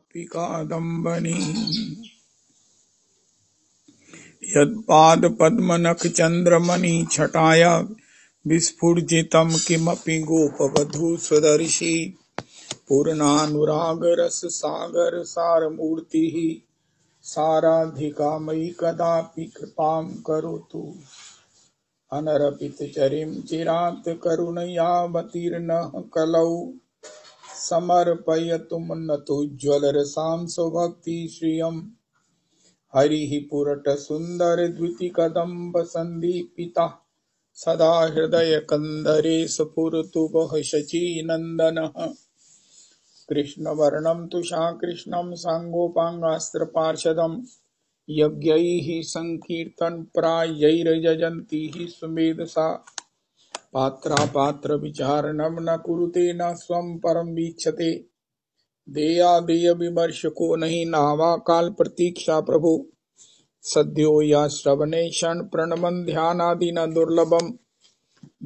कदापि कादम्बनी यत्पादपद्मनखचन्द्रमणि छटाया विस्फुजितं किमपि गोपवधू स्वदर्शी पूर्णानुरागरससागर सारमूर्तिः साराधिका मयि कदापि कृपां करोतु अनरपितचरिं चिरात् करुणयावतीर्णः कलौ समर्पयतुमुन्नतोज्ज्वलरसां स्वभक्तिश्रियम् हरिः पुरटसुन्दरद्वितीकदम्बसन्दीपितः सदा हृदयकन्दरे स्फुरतु वः शचीनन्दनः कृष्णवर्णं तुषाकृष्णं साङ्गोपाङ्गास्त्रपार्षदं यज्ञैः सङ्कीर्तनप्रायैर्यजन्तीः सुमेधसा पात्रापात्रविचारणं न कुरुते न स्वं परं वीक्षते देयादेय विमर्शको नहीं नावा काल प्रतीक्षा प्रभु सद्यो या श्रवणे क्षण प्रणमन ध्यानादि न दुर्लभम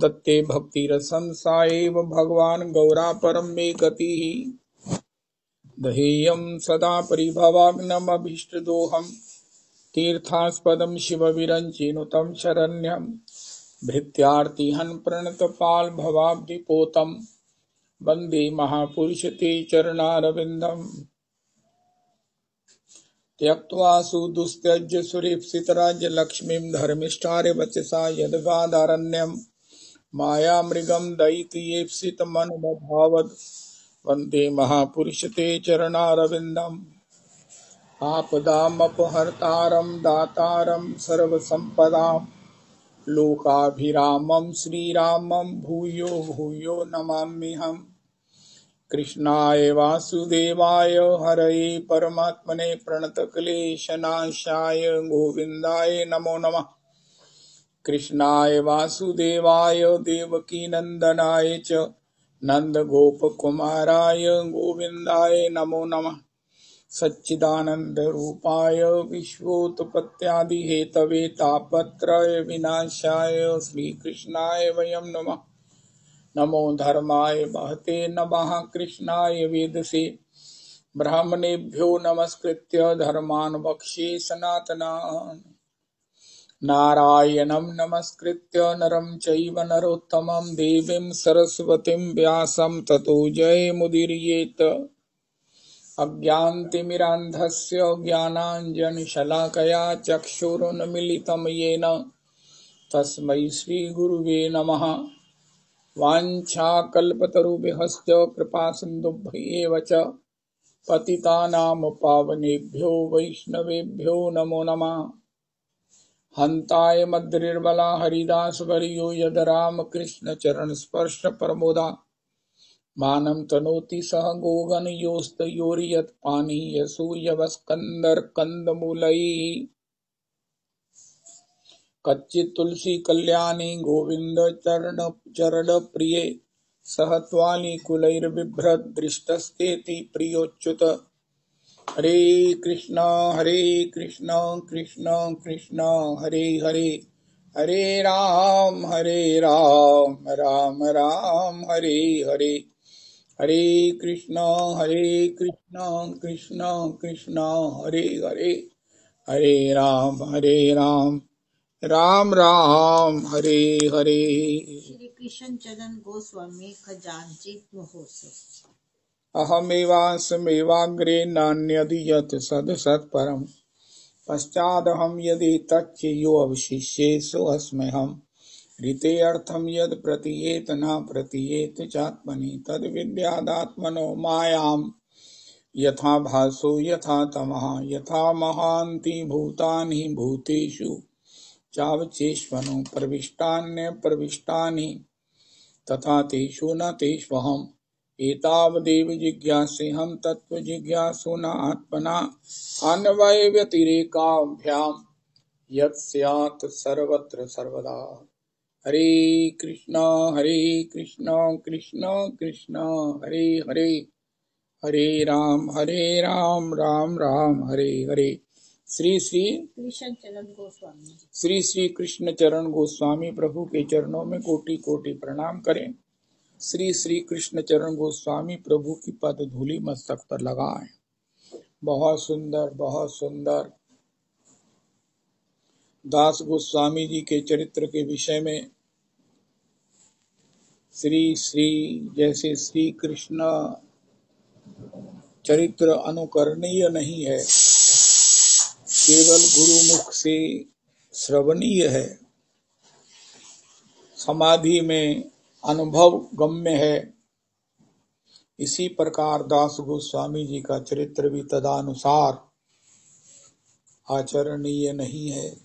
दत्ते भक्तिरसं सा एव भगवान गौरा परम मे गतिः दहेयं सदा परिभवाग्नमभीष्टदोहं तीर्थास्पदं शिवविरञ्चिनुतं शरण्यं भृत्यार्तिहन् प्रणतपाल भवाब्धिपोतं वन्दे महापुरुष ते चरणारविन्दम् त्यक्त्वा सुदुस्त्यज्य सुरेप्सितराज्यलक्ष्मीं धर्मिष्ठार्यवचसा यद्गादारण्यं मायामृगं दयितयेप्सितमनुमभावद् वन्दे महापुरुष ते चरणारविन्दम् आपदामपहर्तारं दातारं सर्वसम्पदां लोकाभिरामं श्रीरामं भूयो भूयो नमाम्यहम् कृष्णाय वासुदेवाय हरये परमात्मने प्रणतक्लेशनाशाय गोविन्दाय नमो नमः कृष्णाय वासुदेवाय देवकीनन्दनाय च नन्दगोपकुमाराय गोविन्दाय नमो नमः सच्चिदानन्दरूपाय विश्वोत्पत्त्यादिहेतवे तापत्रय विनाशाय श्रीकृष्णाय वयं नमः नमो धर्माय महते नमः कृष्णाय वेदसे ब्राह्मणेभ्यो नमस्कृत्य धर्मान् वक्ष्ये सनातनान् नारायणं नमस्कृत्य नरं चैव नरोत्तमं देवीं सरस्वतीं व्यासं ततो जयमुदीरयेत् अज्ञानतिमिरान्धस्य ज्ञानाञ्जनशलाकया चक्षुरुन्मीलितं येन तस्मै श्रीगुरुवे नमः वाञ्छाकल्पतरुभ्यश्च कृपासिन्धुभ्येव च पतितानां पावनेभ्यो वैष्णवेभ्यो नमो नमः हन्ताय मद्रिर्बला हरिदासवर्यो यद रामकृष्णचरणस्पर्श परमोदा मानं तनोति सह गोगनयोस्तयोर्यत्पानीयसूयवस्कन्दर्कन्दमूलैः कच्चित् तुलसी कल्याणी गोविंद चरण प्रिये सह त्वालीकुलैर्बिभ्रद् दृष्टस्तेति प्रियोच्युत हरे कृष्ण कृष्ण कृष्ण हरे हरे हरे राम राम राम हरे हरे हरे कृष्ण कृष्ण कृष्ण हरे हरे हरे राम राम राम हरे हरे। श्री कृष्ण चरण गोस्वामी खजांचित महोत्सव। अहमेवास्मेवाग्रे नान्यदियत् सदसत्परम् पश्चादहं यदि तच्चयो अवशिष्येषु अस्म्यहम् ऋतेऽर्थं यद् प्रतीयेत न प्रतीयेत चात्मनि तद्विद्यादात्मनो मायां यथा भासो यथा तमः यथा महान्ति भूतानि भूतेषु चावचेष्वनु प्रविष्टान्यप्रविष्टानि तथा तेषु न तेष्वहम् एतावदेव जिज्ञासेऽहं तत्त्वजिज्ञासुना आत्मना अन्वयव्यतिरेकाभ्यां यत् स्यात् सर्वत्र सर्वदा। हरे कृष्ण कृष्ण कृष्ण हरे हरे हरे राम राम राम हरे हरे। श्री कृष्ण चरण गोस्वामी श्री कृष्ण चरण गोस्वामी प्रभु के चरणों में कोटि कोटि प्रणाम करें। श्री कृष्ण चरण गोस्वामी प्रभु की पद धूलि मस्तक पर लगाएं। बहुत सुंदर, बहुत सुंदर। दास गोस्वामी जी के चरित्र के विषय में श्री श्री जैसे श्री कृष्ण चरित्र अनुकरणीय नहीं है, केवल गुरुमुख से श्रवणीय है, समाधि में अनुभव गम्य है। इसी प्रकार दास गोस्वामी जी का चरित्र भी तदानुसार आचरणीय नहीं है।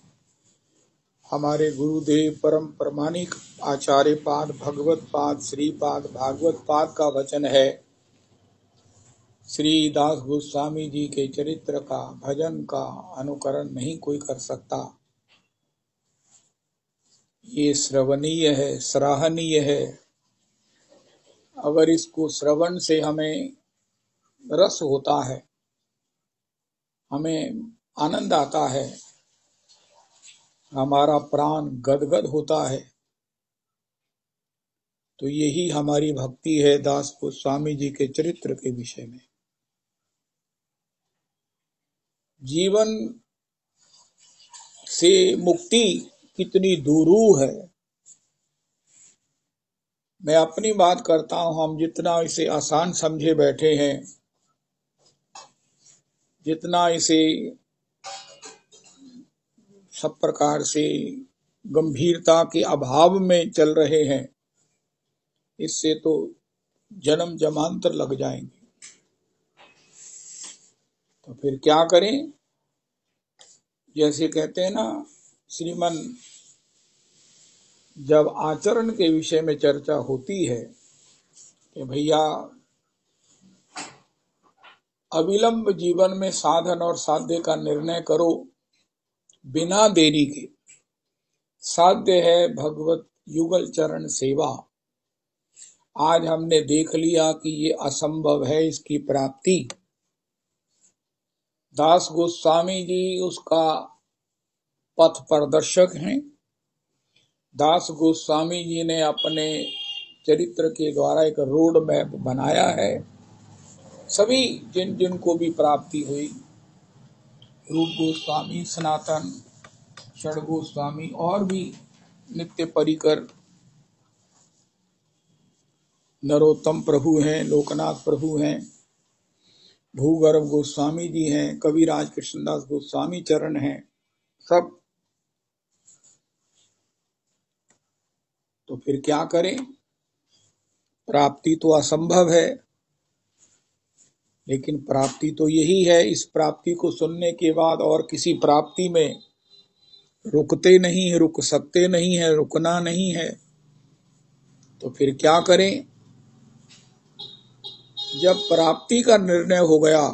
हमारे गुरुदेव परम प्रमाणिक आचार्य पाद भगवत पाद श्रीपाद भागवत पाद का वचन है, श्री दास गोस्वामी जी के चरित्र का भजन का अनुकरण नहीं कोई कर सकता। ये श्रवणीय है, सराहनीय है। अगर इसको श्रवण से हमें रस होता है, हमें आनंद आता है, हमारा प्राण गदगद होता है, तो यही हमारी भक्ति है दास गोस्वामी जी के चरित्र के विषय में। जीवन से मुक्ति कितनी दूरूह है। मैं अपनी बात करता हूं, हम जितना इसे आसान समझे बैठे हैं, जितना इसे सब प्रकार से गंभीरता के अभाव में चल रहे हैं, इससे तो जन्म जन्मांतर लग जाएंगे। तो फिर क्या करें? जैसे कहते हैं ना, श्रीमन जब आचरण के विषय में चर्चा होती है कि भैया अविलंब जीवन में साधन और साध्य का निर्णय करो बिना देरी के। साध्य है भगवत युगल चरण सेवा। आज हमने देख लिया कि ये असंभव है इसकी प्राप्ति। दास गोस्वामी जी उसका पथ प्रदर्शक हैं। दास गोस्वामी जी ने अपने चरित्र के द्वारा एक रोड मैप बनाया है। सभी जिन जिन को भी प्राप्ति हुई, रूप गोस्वामी, सनातन, षड गोस्वामी और भी नित्य परिकर नरोत्तम प्रभु हैं, लोकनाथ प्रभु हैं, भूगर्भ गोस्वामी जी हैं, कविराज कृष्णदास गोस्वामी चरण हैं, सब। तो फिर क्या करें? प्राप्ति तो असंभव है, लेकिन प्राप्ति तो यही है। इस प्राप्ति को सुनने के बाद और किसी प्राप्ति में रुकते नहीं है, रुक सकते नहीं है, रुकना नहीं है। तो फिर क्या करें? जब प्राप्ति का निर्णय हो गया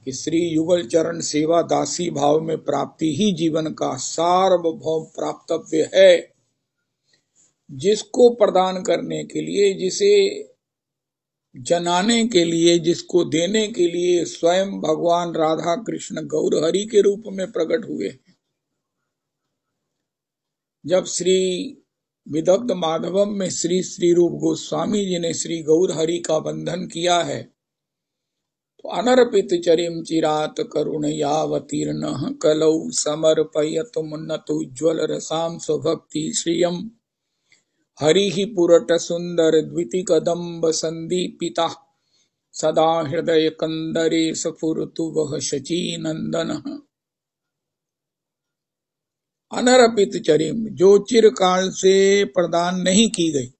कि श्री युगल चरण सेवा दासी भाव में प्राप्ति ही जीवन का सार्वभौम प्राप्तव्य है, जिसको प्रदान करने के लिए, जिसे जनाने के लिए, जिसको देने के लिए स्वयं भगवान राधा कृष्ण गौर हरि के रूप में प्रकट हुए। जब श्री विदग्ध माधवम में श्री श्री रूप गोस्वामी जी ने श्री गौर हरि का बंधन किया है, तो अनर्पित चरिम चिरात करुणयावतीर्ण कलौ समर्पयत मुन्नतोज्ज्वल रसाम स्वभक्ति श्रियम हरि पुरट सुंदर द्विति कदम्ब संदीपिता सदा हृदय कंदरे सफुरतु वह शची नंदन। अनर्पित चरिम, जो चिरकाल से प्रदान नहीं की गई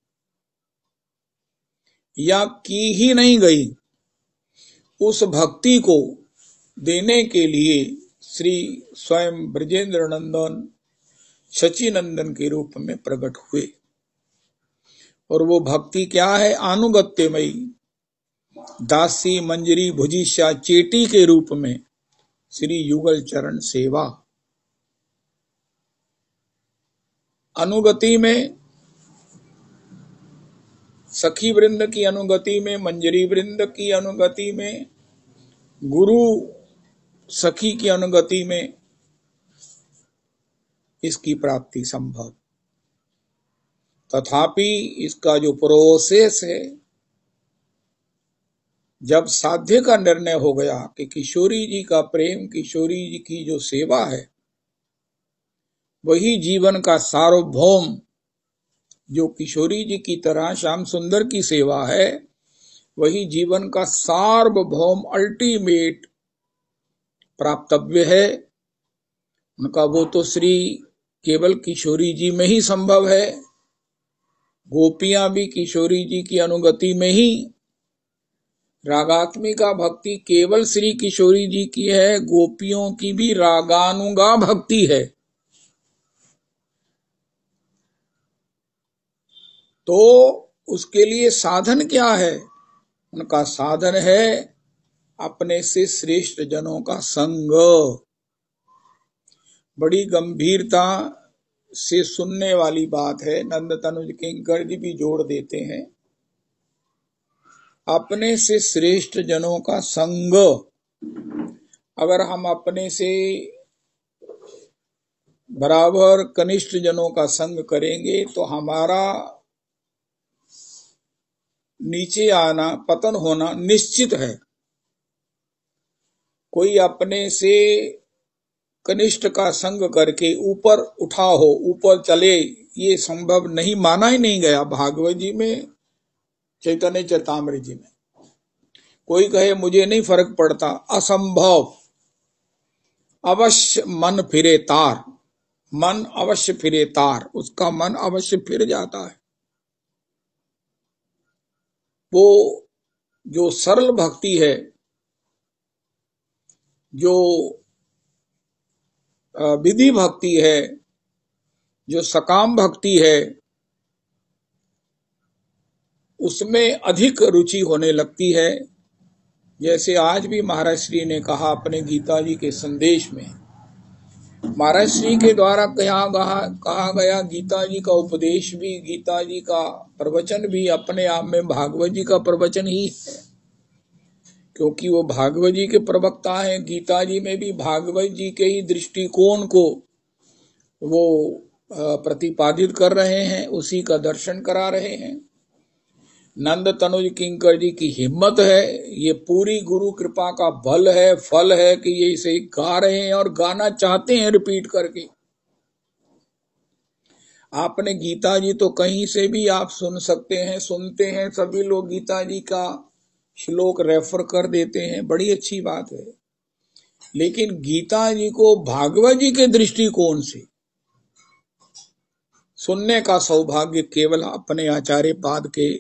या की ही नहीं गई, उस भक्ति को देने के लिए श्री स्वयं ब्रजेंद्र नंदन शची नंदन के रूप में प्रकट हुए। और वो भक्ति क्या है? अनुगत्यमयी दासी मंजरी भुजिष्या चेटी के रूप में श्री युगल चरण सेवा। अनुगति में सखी वृंद की अनुगति में, मंजरी वृंद की अनुगति में, गुरु सखी की अनुगति में इसकी प्राप्ति संभव। तथापि इसका जो प्रोसेस है, जब साध्य का निर्णय हो गया कि किशोरी जी का प्रेम, किशोरी जी की जो सेवा है वही जीवन का सार्वभौम, जो किशोरी जी की तरह श्याम सुंदर की सेवा है वही जीवन का सार्वभौम अल्टीमेट प्राप्तव्य है उनका, वो तो श्री केवल किशोरी जी में ही संभव है। गोपियां भी किशोरी जी की अनुगति में ही, रागात्मिका भक्ति केवल श्री किशोरी जी की है, गोपियों की भी रागानुगा भक्ति है। तो उसके लिए साधन क्या है? उनका साधन है अपने से श्रेष्ठ जनों का संग। बड़ी गंभीरता से सुनने वाली बात है, नंद तनुज किंकर जी भी जोड़ देते हैं, अपने से श्रेष्ठ जनों का संग। अगर हम अपने से बराबर कनिष्ठ जनों का संग करेंगे तो हमारा नीचे आना, पतन होना निश्चित है। कोई अपने से कनिष्ठ का संग करके ऊपर उठा हो, ऊपर चले, ये संभव नहीं, माना ही नहीं गया। भागवत जी में, चैतन्य चरितामृत जी में कोई कहे मुझे नहीं फर्क पड़ता, असंभव। अवश्य मन फिरे तार, मन अवश्य फिरे तार, उसका मन अवश्य फिर जाता है। वो जो सरल भक्ति है, जो विधि भक्ति है, जो सकाम भक्ति है, उसमें अधिक रुचि होने लगती है। जैसे आज भी महाराज श्री ने कहा अपने गीता जी के संदेश में, महाराज श्री के द्वारा कहा गया गीता जी का उपदेश भी, गीता जी का प्रवचन भी अपने आप में भागवत जी का प्रवचन ही है, क्योंकि वो भागवत जी के प्रवक्ता हैं। गीता जी में भी भागवत जी के ही दृष्टिकोण को वो प्रतिपादित कर रहे हैं, उसी का दर्शन करा रहे हैं। नंद तनुज किंकर जी की हिम्मत है, ये पूरी गुरु कृपा का बल है, फल है कि ये इसे गा रहे हैं और गाना चाहते हैं रिपीट करके। आपने गीता जी तो कहीं से भी आप सुन सकते हैं, सुनते हैं, सभी लोग गीता जी का श्लोक रेफर कर देते हैं, बड़ी अच्छी बात है। लेकिन गीता जी को भागवत जी के दृष्टिकोण से सुनने का सौभाग्य केवल अपने आचार्य पाद के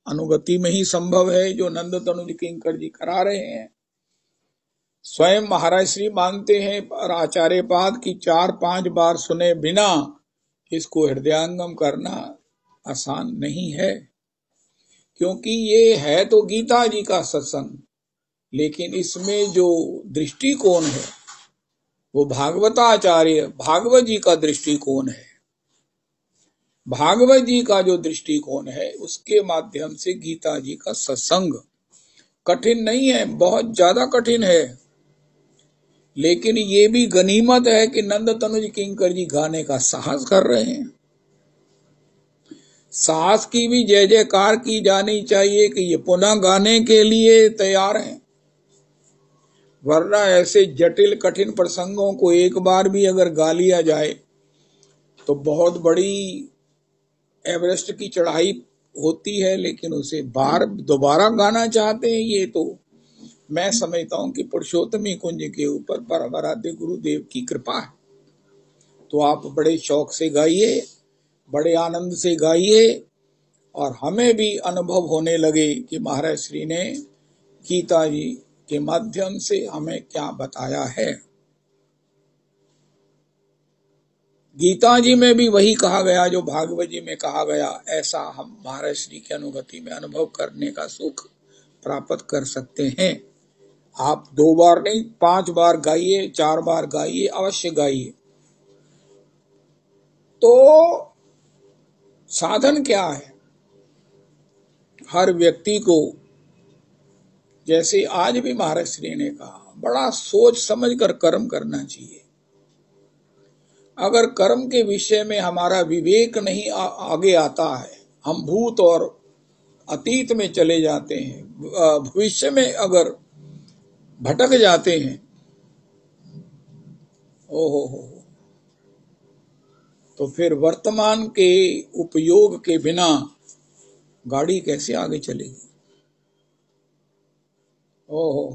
अनुगति में ही संभव है, जो नंद तनुज किंकर जी करा रहे हैं। स्वयं महाराज श्री मानते हैं पर आचार्य पाद की 4-5 बार सुने बिना इसको हृदयांगम करना आसान नहीं है, क्योंकि ये है तो गीता जी का सत्संग, लेकिन इसमें जो दृष्टिकोण है वो भागवताचार्य भागवत जी का दृष्टिकोण है। भागवत जी का जो दृष्टिकोण है उसके माध्यम से गीता जी का सत्संग कठिन नहीं है, बहुत ज्यादा कठिन है, लेकिन ये भी गनीमत है कि नंद तनुज किंकर जी गाने का साहस कर रहे हैं। साहस की भी जय जयकार की जानी चाहिए कि ये पुनः गाने के लिए तैयार हैं, वरना ऐसे जटिल कठिन प्रसंगों को एक बार भी अगर गा लिया जाए तो बहुत बड़ी एवरेस्ट की चढ़ाई होती है, लेकिन उसे दोबारा गाना चाहते हैं। ये तो मैं समझता हूं कि पुरुषोत्तमी कुंज के ऊपर परमाराध्य गुरुदेव की कृपा है। तो आप बड़े शौक से गाइए, बड़े आनंद से गाइए, और हमें भी अनुभव होने लगे कि महाराज श्री ने गीता जी के माध्यम से हमें क्या बताया है। गीता जी में भी वही कहा गया जो भागवत जी में कहा गया, ऐसा हम महाराज श्री की अनुगति में अनुभव करने का सुख प्राप्त कर सकते हैं। आप 2 बार नहीं, 5 बार गाइए, 4 बार गाइए, अवश्य गाइए। तो साधन क्या है? हर व्यक्ति को, जैसे आज भी महाराज श्री ने कहा, बड़ा सोच समझ कर कर्म करना चाहिए। अगर कर्म के विषय में हमारा विवेक नहीं आगे आता है, हम भूत और अतीत में चले जाते हैं, भविष्य में अगर भटक जाते हैं, ओहो, तो फिर वर्तमान के उपयोग के बिना गाड़ी कैसे आगे चलेगी। ओहो,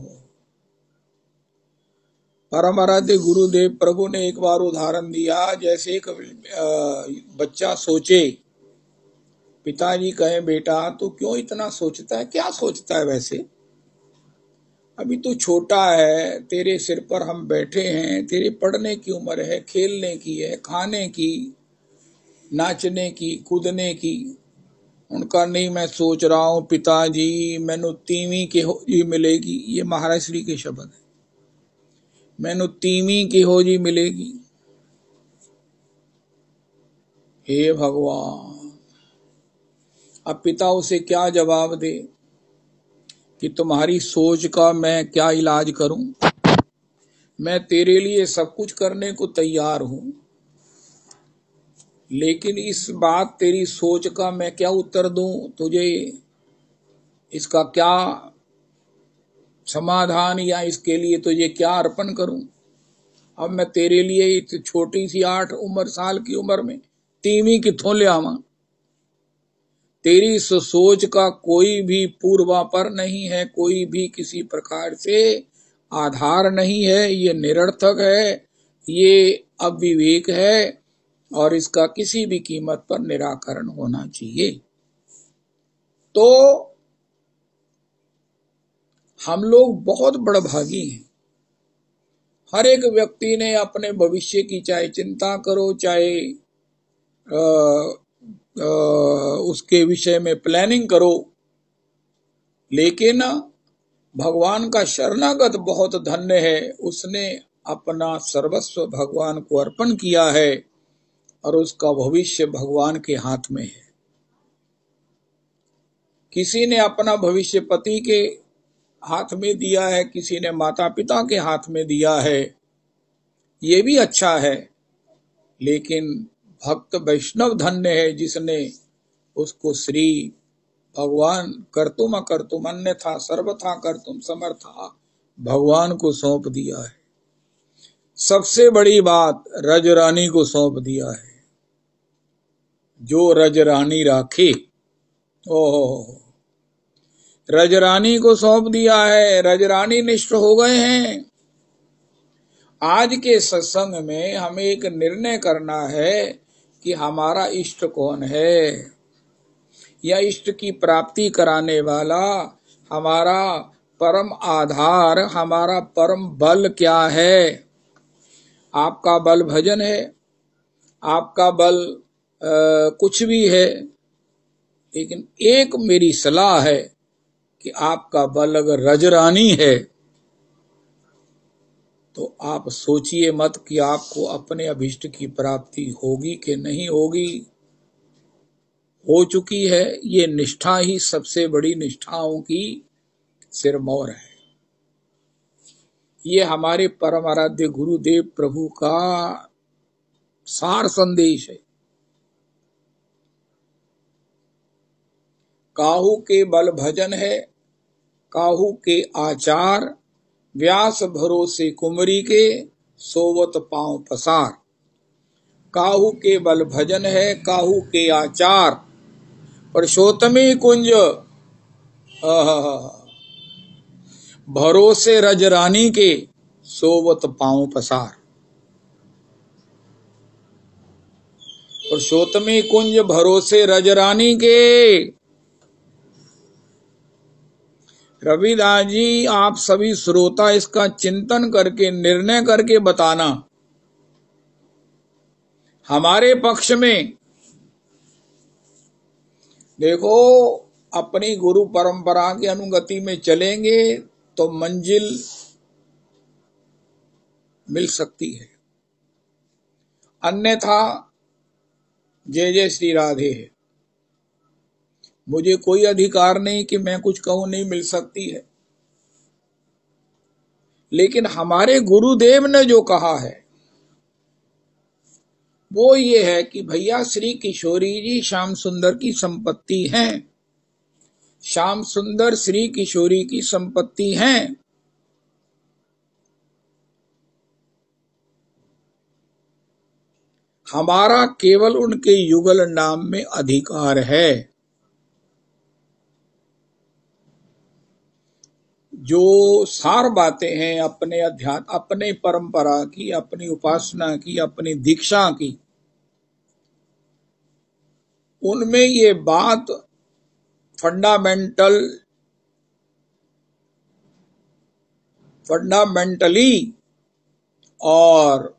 परम आराध्य गुरुदेव प्रभु ने एक बार उदाहरण दिया, जैसे एक बच्चा सोचे, पिताजी कहे बेटा तू क्यों इतना सोचता है, क्या सोचता है वैसे, अभी तू छोटा है, तेरे सिर पर हम बैठे हैं, तेरे पढ़ने की उम्र है, खेलने की है, खाने की, नाचने की, कूदने की। उनका नहीं, मैं सोच रहा हूं पिताजी मैनू तीवी किहो जी मिलेगी, ये महाराज श्री के शब्द है, मैनू तीवी किहो जी मिलेगी। हे भगवान, अब पिता उसे क्या जवाब दे कि तुम्हारी सोच का मैं क्या इलाज करूं, मैं तेरे लिए सब कुछ करने को तैयार हूं, लेकिन इस बात तेरी सोच का मैं क्या उत्तर दूं तुझे, इसका क्या समाधान या इसके लिए तुझे क्या अर्पण करूं। अब मैं तेरे लिए इस छोटी सी 8 साल की उम्र में तीवी किथों ले आवां। तेरी सोच का कोई भी पूर्वापर नहीं है, कोई भी किसी प्रकार से आधार नहीं है, ये निरर्थक है, ये अविवेक है और इसका किसी भी कीमत पर निराकरण होना चाहिए। तो हम लोग बहुत बड़भागी हैं। हर एक व्यक्ति ने अपने भविष्य की चाहे चिंता करो, चाहे उसके विषय में प्लानिंग करो, लेकिन भगवान का शरणागत बहुत धन्य है, उसने अपना सर्वस्व भगवान को अर्पण किया है और उसका भविष्य भगवान के हाथ में है। किसी ने अपना भविष्य पति के हाथ में दिया है, किसी ने माता पिता के हाथ में दिया है, ये भी अच्छा है, लेकिन भक्त वैष्णव धन्य है जिसने उसको श्री भगवान कर्तुम अकर्तुम अन्यथा सर्वथा कर्तुम समर्था भगवान को सौंप दिया है। सबसे बड़ी बात रजरानी को सौंप दिया है, जो रजरानी राखे। ओह, रजरानी को सौंप दिया है, रजरानी निष्ठ हो गए हैं। आज के सत्संग में हमें एक निर्णय करना है कि हमारा इष्ट कौन है, या इष्ट की प्राप्ति कराने वाला हमारा परम आधार, हमारा परम बल क्या है। आपका बल भजन है, आपका बल कुछ भी है, लेकिन एक मेरी सलाह है कि आपका बल अगर रजरानी है तो आप सोचिए मत कि आपको अपने अभिष्ट की प्राप्ति होगी कि नहीं होगी। हो चुकी है, ये निष्ठा ही सबसे बड़ी निष्ठाओं की सिरमौर है। ये हमारे परम आराध्य गुरुदेव प्रभु का सार संदेश है। काहू के बल भजन है, काहू के आचार, व्यास भरोसे कुमरी के, सोवत पांव पसार। काहू के बल भजन है, काहू के आचार, पुरुषोत्तमी कुंज भरोसे रजरानी के, सोवत पांव पसार। पुरुषोत्तमी कुंज भरोसे रजरानी के। रविदास जी, आप सभी श्रोता इसका चिंतन करके निर्णय करके बताना। हमारे पक्ष में देखो, अपनी गुरु परंपरा की अनुगति में चलेंगे तो मंजिल मिल सकती है, अन्यथा जय जय श्री राधे है। मुझे कोई अधिकार नहीं कि मैं कुछ कहूं, नहीं मिल सकती है, लेकिन हमारे गुरुदेव ने जो कहा है वो ये है कि भैया श्री किशोरी जी श्याम सुंदर की संपत्ति हैं श्याम सुंदर श्री किशोरी की संपत्ति हैं। हमारा केवल उनके युगल नाम में अधिकार है। जो सार बातें हैं अपने अध्यात्म, अपने परंपरा की, अपनी उपासना की, अपनी दीक्षा की, उनमें ये बात फंडामेंटली और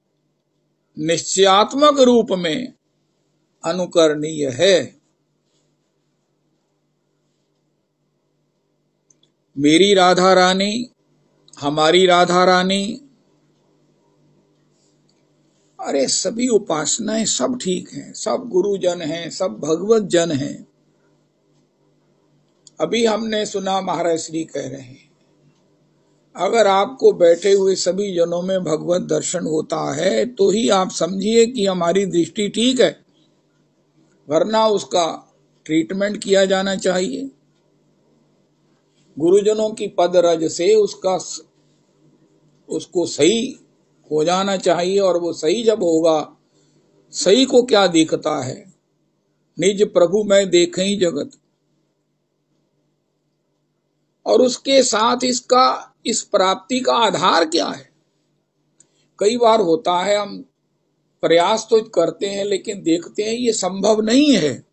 निश्चयात्मक रूप में अनुकरणीय है। मेरी राधा रानी, हमारी राधा रानी, अरे सभी उपासनाएं सब ठीक हैं, सब गुरुजन हैं, सब भगवत जन हैं। अभी हमने सुना महाराज श्री कह रहे हैं, अगर आपको बैठे हुए सभी जनों में भगवत दर्शन होता है तो ही आप समझिए कि हमारी दृष्टि ठीक है, वरना उसका ट्रीटमेंट किया जाना चाहिए। गुरुजनों की पद रज से उसको सही हो जाना चाहिए, और वो सही जब होगा, सही को क्या दिखता है, निज प्रभु मैं देखें जगत। और उसके साथ इस प्राप्ति का आधार क्या है? कई बार होता है हम प्रयास तो करते हैं लेकिन देखते हैं ये संभव नहीं है।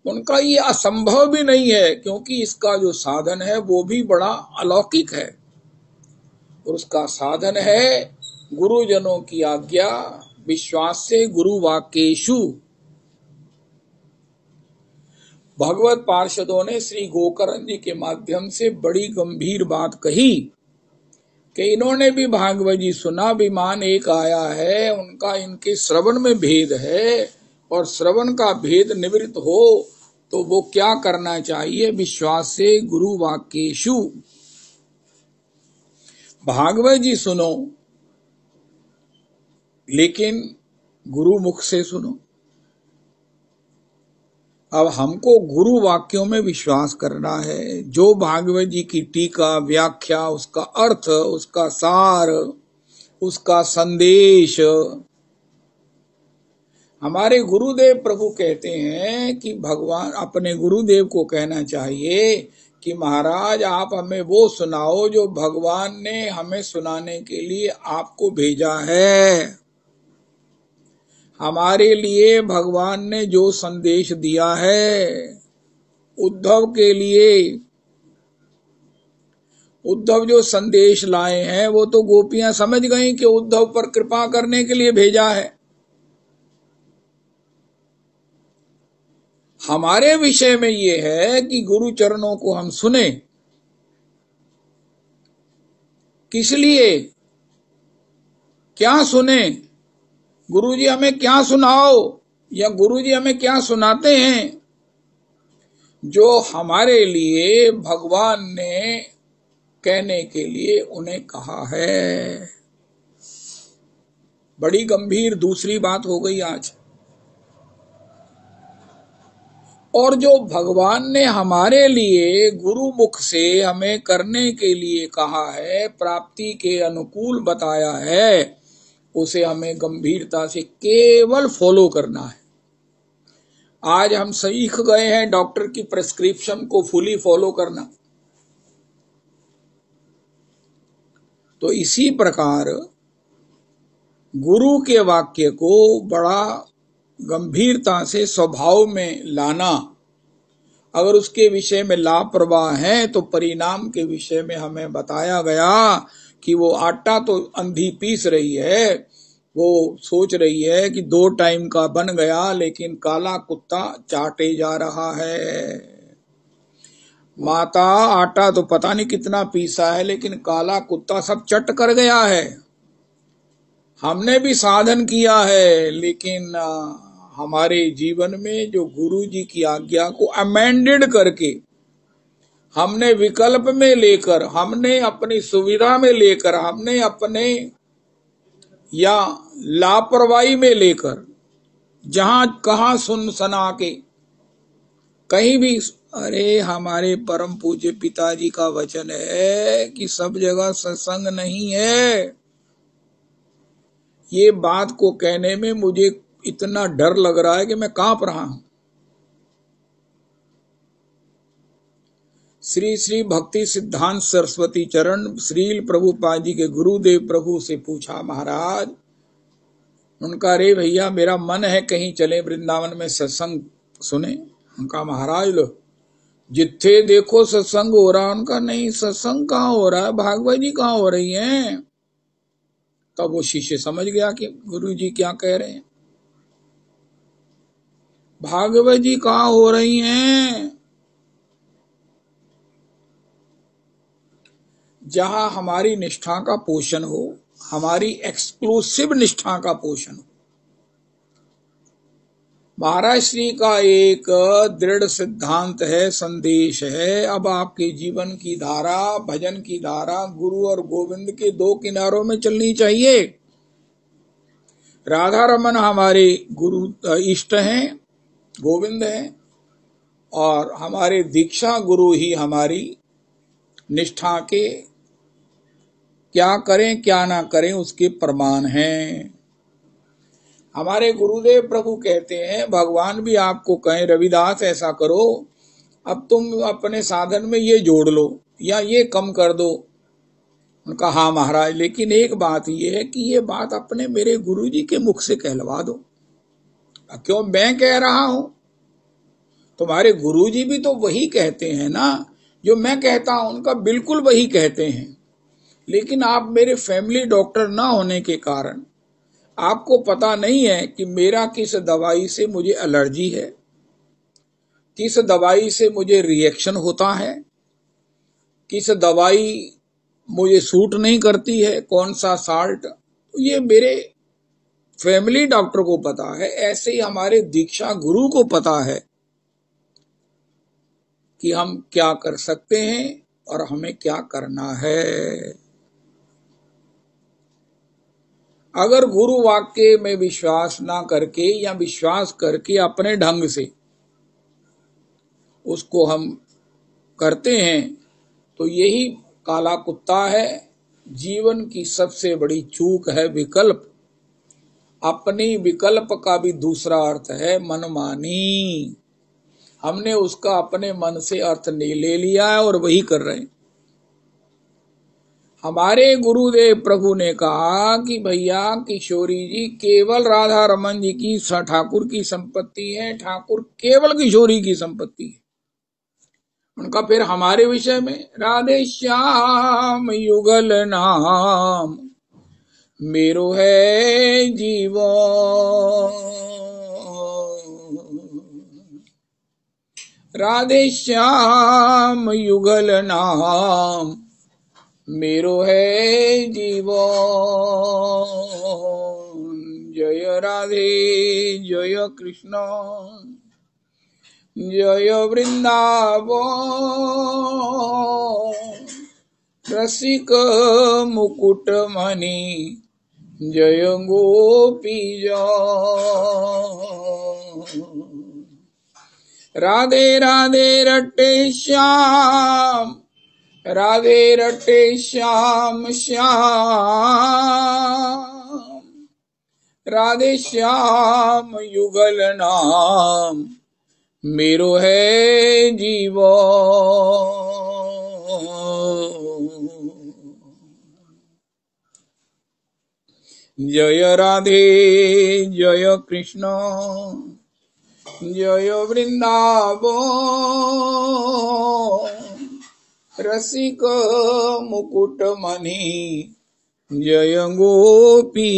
उनका ये असंभव भी नहीं है, क्योंकि इसका जो साधन है वो भी बड़ा अलौकिक है, और उसका साधन है गुरुजनों की आज्ञा, विश्वास से गुरु वाक्येषु। भगवत पार्षदों ने श्री गोकर्ण जी के माध्यम से बड़ी गंभीर बात कही कि इन्होंने भी भागवत जी सुना, विमान एक आया है, उनका इनके श्रवण में भेद है, और श्रवण का भेद निवृत्त हो तो वो क्या करना चाहिए? विश्वास से गुरु वाक्येषु। भागवत जी सुनो, लेकिन गुरु मुख से सुनो। अब हमको गुरु वाक्यों में विश्वास करना है। जो भागवत जी की टीका, व्याख्या, उसका अर्थ, उसका सार, उसका संदेश, हमारे गुरुदेव प्रभु कहते हैं कि भगवान अपने गुरुदेव को कहना चाहिए कि महाराज आप हमें वो सुनाओ जो भगवान ने हमें सुनाने के लिए आपको भेजा है। हमारे लिए भगवान ने जो संदेश दिया है उद्धव के लिए, उद्धव जो संदेश लाए हैं वो तो गोपियां समझ गई कि उद्धव पर कृपा करने के लिए भेजा है। हमारे विषय में ये है कि गुरु चरणों को हम सुने। किस लिए, क्या सुने? गुरुजी हमें क्या सुनाओ, या गुरुजी हमें क्या सुनाते हैं जो हमारे लिए भगवान ने कहने के लिए उन्हें कहा है। बड़ी गंभीर दूसरी बात हो गई आज। और जो भगवान ने हमारे लिए गुरु मुख से हमें करने के लिए कहा है, प्राप्ति के अनुकूल बताया है, उसे हमें गंभीरता से केवल फॉलो करना है। आज हम सीख गए हैं डॉक्टर की प्रेस्क्रिप्शन को फुली फॉलो करना। तो इसी प्रकार गुरु के वाक्य को बड़ा गंभीरता से स्वभाव में लाना। अगर उसके विषय में लापरवाह है तो परिणाम के विषय में हमें बताया गया कि वो आटा तो अंधी पीस रही है, वो सोच रही है कि 2 टाइम का बन गया, लेकिन काला कुत्ता चाटे जा रहा है। माता आटा तो पता नहीं कितना पीसा है, लेकिन काला कुत्ता सब चट कर गया है। हमने भी साधन किया है, लेकिन हमारे जीवन में जो गुरु जी की आज्ञा को अमेंडेड करके, हमने विकल्प में लेकर, हमने अपनी सुविधा में लेकर, हमने अपने या लापरवाही में लेकर, जहां कहां सुन सना के कहीं भी अरे हमारे परम पूज्य पिताजी का वचन है कि सब जगह सत्संग नहीं है। ये बात को कहने में मुझे इतना डर लग रहा है कि मैं कांप रहा हूं। श्री श्री भक्ति सिद्धांत सरस्वती चरण श्रील प्रभुपाद जी के गुरुदेव प्रभु से पूछा, महाराज उनका, रे भैया मेरा मन है कहीं चले वृंदावन में सत्संग सुने। उनका, महाराज लो जिथे देखो सत्संग हो रहा। उनका, नहीं सत्संग कहाँ हो रहा है, भागवत जी कहाँ हो रही हैं। तब वो शिष्य समझ गया कि गुरु जी क्या कह रहे हैं। भागवत जी कहाँ हो रही हैं। जहां हमारी निष्ठा का पोषण हो, हमारी एक्सक्लूसिव निष्ठा का पोषण हो। महाराज श्री का एक दृढ़ सिद्धांत है, संदेश है। अब आपके जीवन की धारा, भजन की धारा गुरु और गोविंद के दो किनारों में चलनी चाहिए। राधा रमन हमारे गुरु इष्ट हैं, गोविंद हैं, और हमारे दीक्षा गुरु ही हमारी निष्ठा के क्या करें क्या ना करें उसके प्रमाण हैं। हमारे गुरुदेव प्रभु कहते हैं, भगवान भी आपको कहें रविदास ऐसा करो, अब तुम अपने साधन में ये जोड़ लो या ये कम कर दो। उनका, हाँ महाराज, लेकिन एक बात ये है कि ये बात अपने मेरे गुरुजी के मुख से कहलवा दो। क्यों मैं कह रहा हूं, तुम्हारे गुरुजी भी तो वही कहते हैं ना जो मैं कहता हूं, उनका बिल्कुल वही कहते हैं। लेकिन आप मेरे फैमिली डॉक्टर ना होने के कारण आपको पता नहीं है कि मेरा किस दवाई से मुझे एलर्जी है, किस दवाई से मुझे रिएक्शन होता है, किस दवाई मुझे सूट नहीं करती है, कौन सा साल्ट। तो ये मेरे फैमिली डॉक्टर को पता है। ऐसे ही हमारे दीक्षा गुरु को पता है कि हम क्या कर सकते हैं और हमें क्या करना है। अगर गुरु वाक्य में विश्वास ना करके या विश्वास करके अपने ढंग से उसको हम करते हैं तो यही काला कुत्ता है। जीवन की सबसे बड़ी चूक है विकल्प। अपनी विकल्प का भी दूसरा अर्थ है मनमानी। हमने उसका अपने मन से अर्थ ले लिया है और वही कर रहे हैं। हमारे गुरुदेव प्रभु ने कहा कि भैया किशोरी जी केवल राधा रमन जी की ठाकुर की संपत्ति है, ठाकुर केवल किशोरी की संपत्ति है। उनका फिर हमारे विषय में, राधे श्याम युगल नाम मेरो है जीवन, राधे श्याम युगल नाम मेरो है जीवन। जय राधे जय कृष्ण जय वृंदावन, रसिक मुकुट मणि जय गोपी राधे राधे रटे श्याम, राधे रटे श्याम श्याम, राधे श्याम युगल नाम मेरो है जीवन। जय राधे जय कृष्ण जय वृंदावन, रसिक मुकुट मणि जय गोपी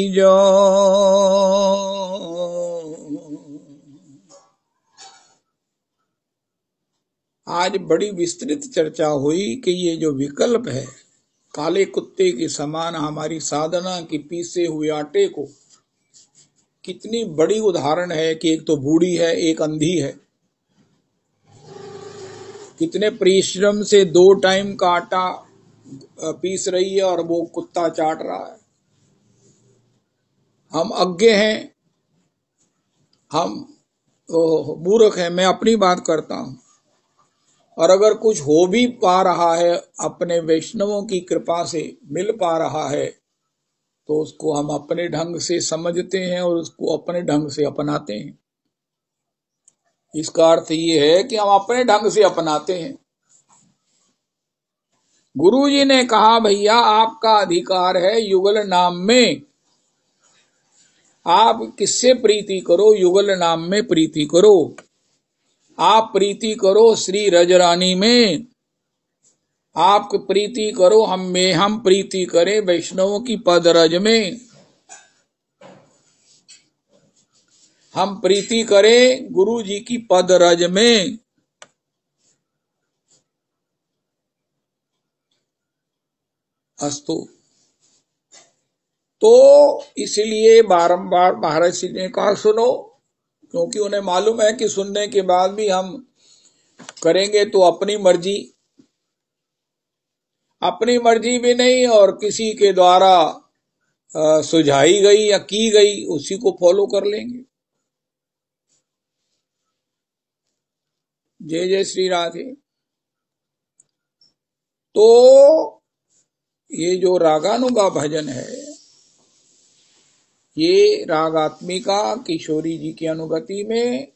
आज बड़ी विस्तृत चर्चा हुई कि ये जो विकल्प है, काले कुत्ते के समान हमारी साधना की पीसे हुए आटे को, कितनी बड़ी उदाहरण है कि एक तो बूढ़ी है, एक अंधी है। कितने परिश्रम से 2 टाइम का आटा पीस रही है और वो कुत्ता चाट रहा है। हम अज्ञे हैं, हम मूर्ख हैं। मैं अपनी बात करता हूं। और अगर कुछ हो भी पा रहा है, अपने वैष्णवों की कृपा से मिल पा रहा है, तो उसको हम अपने ढंग से समझते हैं और उसको अपने ढंग से अपनाते हैं। इसका अर्थ ये है कि हम अपने ढंग से अपनाते हैं। गुरुजी ने कहा, भैया आपका अधिकार है युगल नाम में, आप किससे प्रीति करो, युगल नाम में प्रीति करो। आप प्रीति करो श्री रजरानी में, आप प्रीति करो हम प्रीति करें वैष्णवों की पदरज में, हम प्रीति करें गुरु जी की पदरज में। अस्तु। तो इसलिए बारंबार महाराज जी ने कहा सुनो, क्योंकि उन्हें मालूम है कि सुनने के बाद भी हम करेंगे तो अपनी मर्जी भी नहीं, और किसी के द्वारा सुझाई गई या की गई उसी को फॉलो कर लेंगे। जय जय श्री राधे। तो ये जो रागानुगा भजन है, ये रागात्मिका किशोरी जी की अनुगति में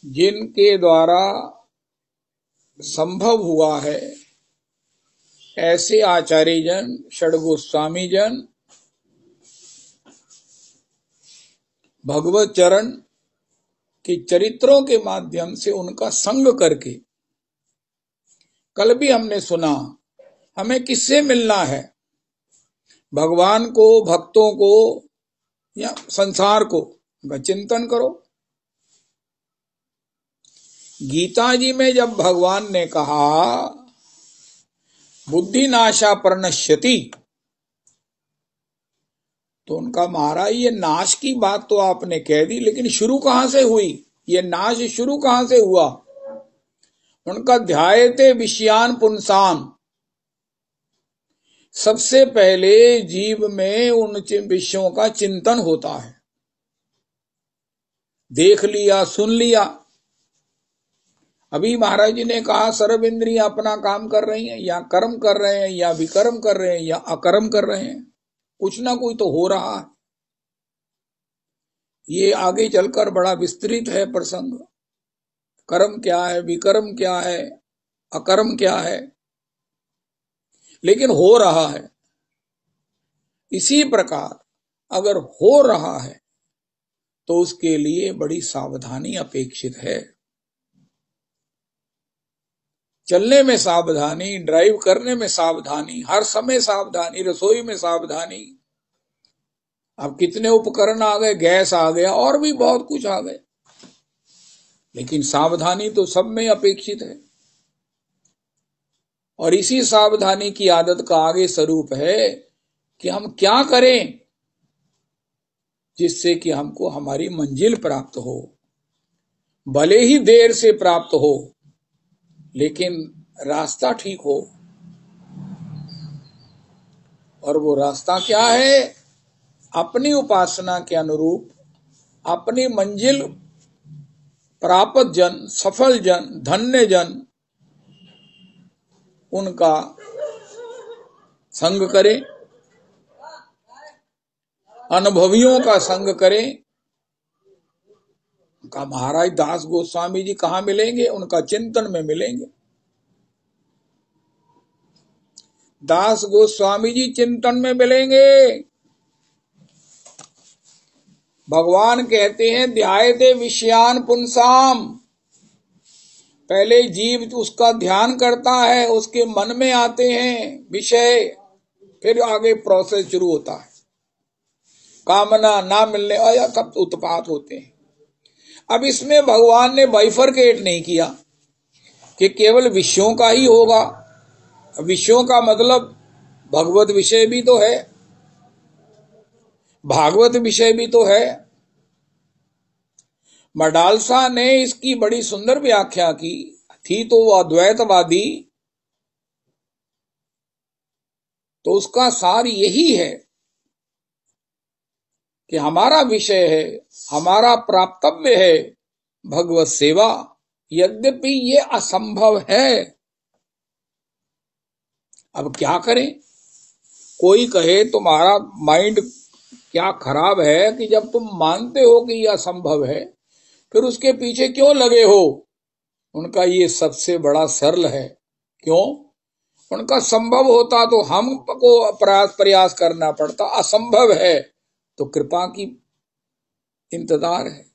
जिनके द्वारा संभव हुआ है, ऐसे आचार्य जन, षड गोस्वामी जन, भगवत चरण के चरित्रों के माध्यम से उनका संग करके, कल भी हमने सुना, हमें किससे मिलना है, भगवान को, भक्तों को या संसार को, चिंतन करो। गीता जी में जब भगवान ने कहा बुद्धि नाशा प्रणश्यति, तो उनका महाराज ये नाश की बात तो आपने कह दी, लेकिन शुरू कहां से हुई, ये नाश शुरू कहां से हुआ। उनका ध्यायते विषयान पुंसाम, सबसे पहले जीव में उन विषयों का चिंतन होता है। देख लिया, सुन लिया। अभी महाराज जी ने कहा सर्व इंद्रियां अपना काम कर रही हैं, या कर्म कर रहे हैं, या विकर्म कर रहे हैं, या अकर्म कर रहे हैं, कुछ ना कुछ तो हो रहा है। ये आगे चलकर बड़ा विस्तृत है प्रसंग, कर्म क्या है, विकर्म क्या है, अकर्म क्या है, लेकिन हो रहा है। इसी प्रकार अगर हो रहा है तो उसके लिए बड़ी सावधानी अपेक्षित है। चलने में सावधानी, ड्राइव करने में सावधानी, हर समय सावधानी, रसोई में सावधानी। अब कितने उपकरण आ गए, गैस आ गया और भी बहुत कुछ आ गए, लेकिन सावधानी तो सब में अपेक्षित है। और इसी सावधानी की आदत का आगे स्वरूप है कि हम क्या करें जिससे कि हमको हमारी मंजिल प्राप्त हो, भले ही देर से प्राप्त हो, लेकिन रास्ता ठीक हो। और वो रास्ता क्या है, अपनी उपासना के अनुरूप अपनी मंजिल प्राप्त जन, सफल जन, धन्य जन, उनका संग करें, अनुभवियों का संग करें। उनका महाराज दास गोस्वामी जी कहाँ मिलेंगे, उनका चिंतन में मिलेंगे। दास गोस्वामी जी चिंतन में मिलेंगे। भगवान कहते हैं ध्यायते विषयान पुंसाम, पहले जीव उसका ध्यान करता है, उसके मन में आते हैं विषय, फिर आगे प्रोसेस शुरू होता है। कामना ना मिलने या तब उत्पात होते हैं। अब इसमें भगवान ने बाइफरकेट नहीं किया कि केवल विषयों का ही होगा। विषयों का मतलब भगवत विषय भी तो है, भागवत विषय भी तो है। मडालसा ने इसकी बड़ी सुंदर व्याख्या की थी, तो वो अद्वैतवादी, तो उसका सार यही है कि हमारा विषय है, हमारा प्राप्तव्य है भगवत सेवा, यद्यपि ये असंभव है। अब क्या करें? कोई कहे तुम्हारा माइंड क्या खराब है कि जब तुम मानते हो कि यह असंभव है फिर उसके पीछे क्यों लगे हो? उनका ये सबसे बड़ा सरल है। क्यों? उनका संभव होता तो हमको प्रयास करना पड़ता, असंभव है तो कृपा की इंतजार है।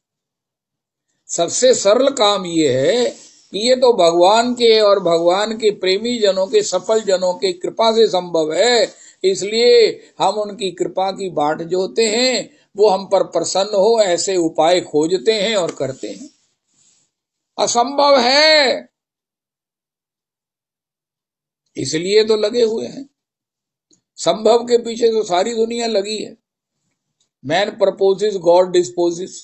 सबसे सरल काम ये है कि ये तो भगवान के और भगवान के प्रेमी जनों के, सफल जनों के कृपा से संभव है, इसलिए हम उनकी कृपा की बाट जोते हैं, वो हम पर प्रसन्न हो ऐसे उपाय खोजते हैं और करते हैं। असंभव है इसलिए तो लगे हुए हैं। संभव के पीछे तो सारी दुनिया लगी है। Man proposes, God disposes.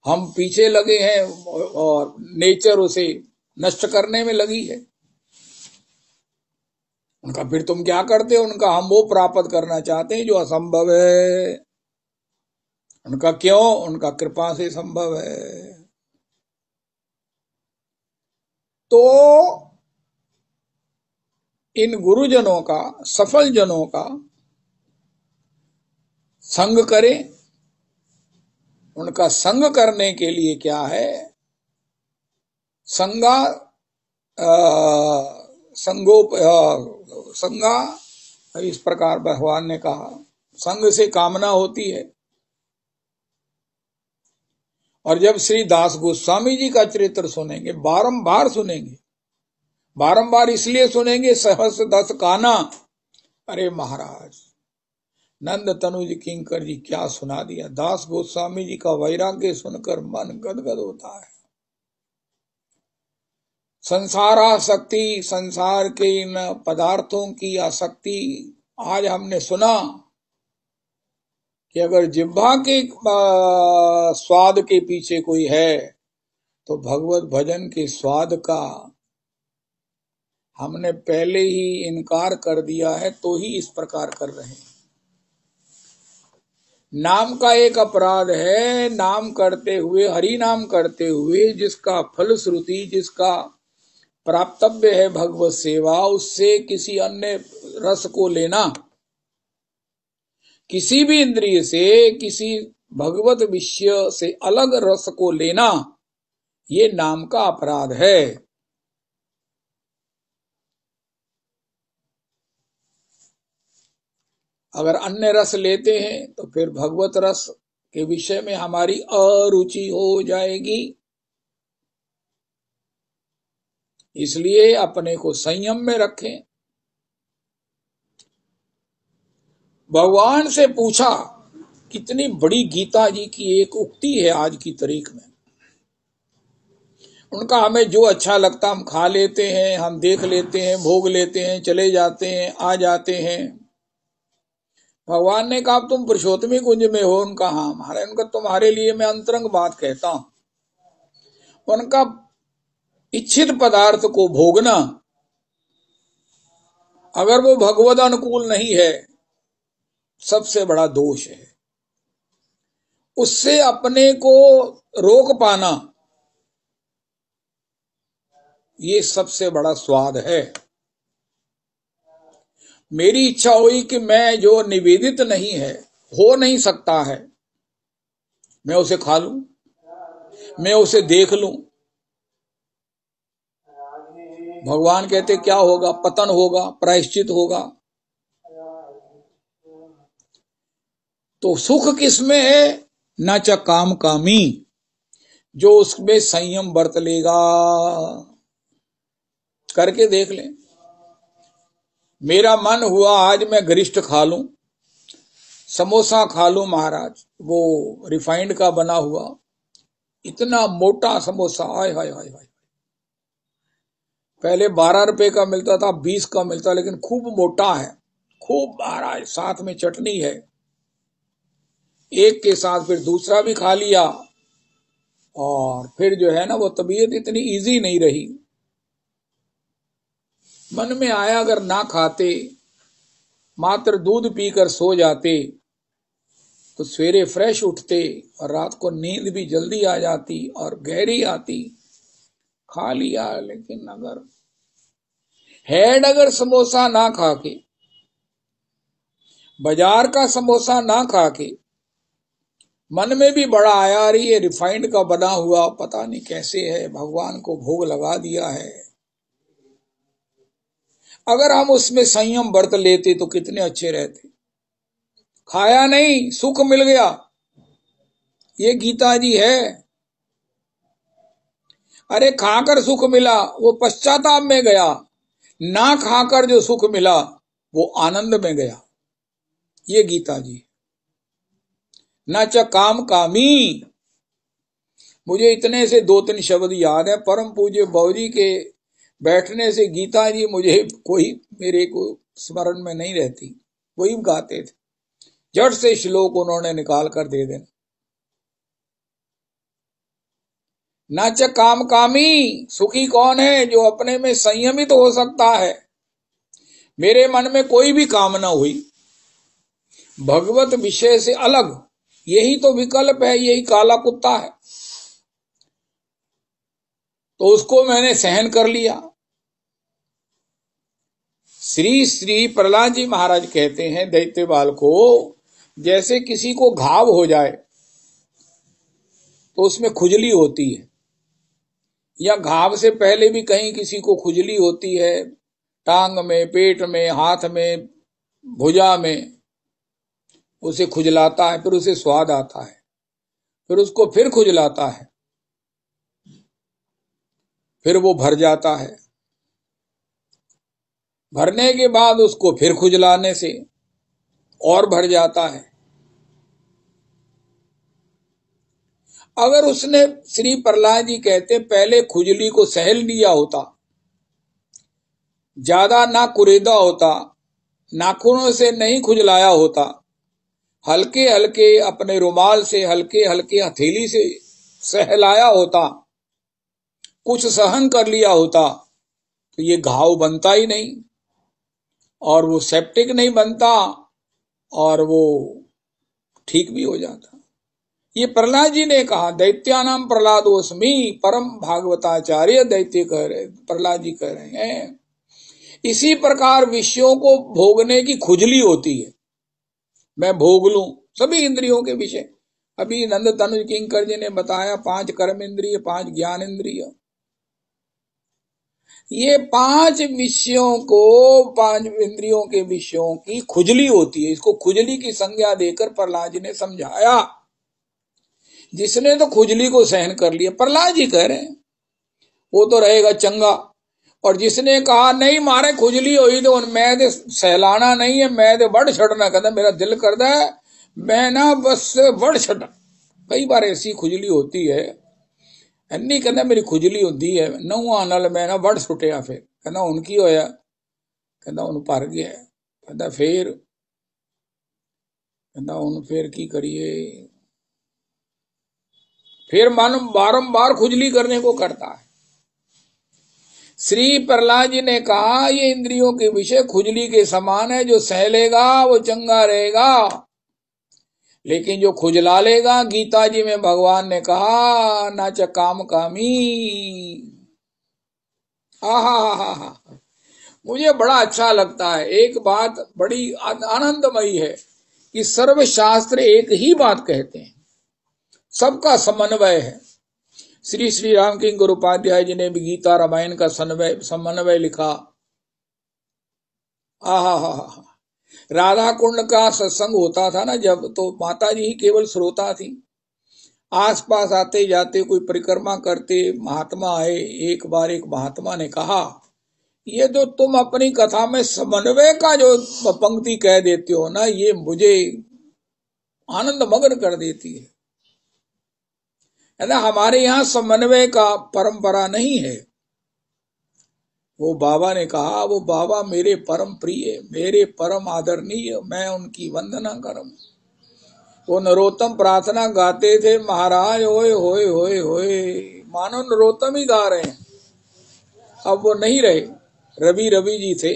हम पीछे लगे हैं और नेचर उसे नष्ट करने में लगी है। उनका फिर तुम क्या करते हो? उनका हम वो प्राप्त करना चाहते हैं जो असंभव है। उनका क्यों? उनका कृपा से संभव है। तो इन गुरुजनों का, सफल जनों का संग करें। उनका संग करने के लिए क्या है? संगा संगा, इस प्रकार भगवान ने कहा, संग से कामना होती है। और जब श्री दास गोस्वामी जी का चरित्र सुनेंगे, बारंबार सुनेंगे, बारंबार इसलिए सुनेंगे, सहस्र दस काना। अरे महाराज नंद तनुज किंकर जी क्या सुना दिया। दास गोस्वामी जी का वैराग्य सुनकर मन गदगद होता है। संसारासक्ति, संसार के इन पदार्थों की आसक्ति। आज हमने सुना कि अगर जिह्वा के स्वाद के पीछे कोई है तो भगवत भजन के स्वाद का हमने पहले ही इनकार कर दिया है, तो ही इस प्रकार कर रहे हैं। नाम का एक अपराध है। नाम करते हुए, हरि नाम करते हुए जिसका फलश्रुति, जिसका प्राप्तव्य है भगवत सेवा, उससे किसी अन्य रस को लेना, किसी भी इंद्रिय से किसी भगवत विषय से अलग रस को लेना, ये नाम का अपराध है। अगर अन्य रस लेते हैं तो फिर भगवत रस के विषय में हमारी अरुचि हो जाएगी। इसलिए अपने को संयम में रखें। भगवान से पूछा, कितनी बड़ी गीता जी की एक उक्ति है आज की तारीख में। उनका हमें जो अच्छा लगता हम खा लेते हैं, हम देख लेते हैं, भोग लेते हैं, चले जाते हैं, आ जाते हैं। भगवान ने कहा तुम पुरुषोत्तमी कुंज में हो। उनका हाँ महाराज, उनका तुम्हारे लिए मैं अंतरंग बात कहता हूं। उनका इच्छित पदार्थ को भोगना अगर वो भगवद अनुकूल नहीं है, सबसे बड़ा दोष है। उससे अपने को रोक पाना, ये सबसे बड़ा स्वाद है। मेरी इच्छा हुई कि मैं जो निवेदित नहीं है, हो नहीं सकता है, मैं उसे खा लूं, मैं उसे देख लूं। भगवान कहते क्या होगा? पतन होगा, प्रायश्चित होगा। तो सुख किसमें है? न च काम कामी, जो उसमें संयम बरत लेगा। करके देख ले। मेरा मन हुआ आज मैं गरिष्ठ खा लूं, समोसा खा लूं महाराज, वो रिफाइंड का बना हुआ, इतना मोटा समोसा, हाय हाय हाय हाय। पहले 12 रुपए का मिलता था, 20 का मिलता, लेकिन खूब मोटा है, खूब महाराज, साथ में चटनी है। एक के साथ फिर दूसरा भी खा लिया, और फिर जो है ना वो तबीयत इतनी इजी नहीं रही। मन में आया अगर ना खाते, मात्र दूध पीकर सो जाते तो सवेरे फ्रेश उठते और रात को नींद भी जल्दी आ जाती और गहरी आती, खा लिया, लेकिन अगर हेड अगर समोसा ना खा के, बाजार का समोसा ना खा के, मन में भी बड़ा आया, अरे ये रिफाइंड का बना हुआ पता नहीं कैसे है, भगवान को भोग लगा दिया है। अगर हम उसमें संयम बरत लेते तो कितने अच्छे रहते। खाया नहीं, सुख मिल गया, ये गीता जी है। अरे खाकर सुख मिला वो पश्चाताप में गया, ना खाकर जो सुख मिला वो आनंद में गया, ये गीता जी। न च काम कामी। मुझे इतने से 2-3 शब्द याद है, परम पूज्य बाबूजी के बैठने से गीता जी मुझे कोई मेरे को स्मरण में नहीं रहती, वही गाते थे, जड़ से श्लोक उन्होंने निकाल कर दे देना। न च काम कामी, सुखी कौन है? जो अपने में संयमित हो सकता है। मेरे मन में कोई भी कामना हुई भगवत विषय से अलग, यही तो विकल्प है, यही काला कुत्ता है, तो उसको मैंने सहन कर लिया। श्री श्री प्रहलाद जी महाराज कहते हैं दैत्यबाल को, जैसे किसी को घाव हो जाए तो उसमें खुजली होती है, या घाव से पहले भी कहीं किसी को खुजली होती है, टांग में, पेट में, हाथ में, भुजा में, उसे खुजलाता है, फिर उसे स्वाद आता है, फिर उसको फिर खुजलाता है, फिर वो भर जाता है, भरने के बाद उसको फिर खुजलाने से और भर जाता है। अगर उसने, श्री प्रहलाद जी कहते, पहले खुजली को सहल लिया होता, ज्यादा ना कुरेदा होता, नाखूनों से नहीं खुजलाया होता, हल्के हल्के अपने रुमाल से, हल्के हल्के हथेली से सहलाया होता, कुछ सहन कर लिया होता, तो ये घाव बनता ही नहीं, और वो सेप्टिक नहीं बनता, और वो ठीक भी हो जाता। ये प्रहलाद जी ने कहा, दैत्यानाम प्रहलादोस्मि, परम भागवताचार्य दैत्य कह रहे, प्रहलाद जी कह रहे हैं। इसी प्रकार विषयों को भोगने की खुजली होती है, मैं भोग लूं सभी इंद्रियों के विषय। अभी नंद तनुज किंकर जी ने बताया 5 कर्म इंद्रिय, 5 ज्ञान इंद्रिय, ये 5 विषयों को, 5 इंद्रियों के विषयों की खुजली होती है। इसको खुजली की संज्ञा देकर प्रहलाद जी ने समझाया। जिसने तो खुजली को सहन कर लिया, प्रहलाद जी कह रहे हैं, वो तो रहेगा चंगा। और जिसने कहा नहीं मारे खुजली हुई तो मैं दे सहलाना नहीं है, मैं दे बढ़ छड़ना, कहता मेरा दिल करता है मैं ना बस बढ़ छड़ा। कई बार ऐसी खुजली होती है, अन्नी कहना मेरी खुजली होती है, नौवा नल मैं ना बढ़ छुटिया, फिर कहना उनकी होया, कहना उन भर गया, कहता फिर कहना उन फिर की करिए, फिर मन बारंबार खुजली करने को करता है। श्री प्रहलाद जी ने कहा ये इंद्रियों के विषय खुजली के समान है, जो सह लेगा वो चंगा रहेगा, लेकिन जो खुजला लेगा, गीता जी में भगवान ने कहा ना च काम कामी। आहा, मुझे बड़ा अच्छा लगता है। एक बात बड़ी आनंदमयी है कि सर्वशास्त्र एक ही बात कहते हैं, सबका समन्वय है। श्री श्री राम किंकर उपाध्याय जी ने भी गीता रामायण का समन्वय लिखा। आहा, राधा कुंड का सत्संग होता था ना जब, तो माता जी ही केवल श्रोता थी। आसपास आते जाते कोई परिक्रमा करते महात्मा आए। एक बार एक महात्मा ने कहा, ये जो तुम अपनी कथा में समन्वय का जो पंक्ति कह देते हो ना, ये मुझे आनंद मग्न कर देती है ना। हमारे यहाँ समन्वय का परंपरा नहीं है। वो बाबा ने कहा, वो बाबा मेरे परम प्रिय, मेरे परम आदरणीय, मैं उनकी वंदना करूं। वो नरोत्तम प्रार्थना गाते थे, महाराज होए होए होए होए, मानो नरोत्तम ही गा रहे हैं। अब वो नहीं रहे, रवि जी थे,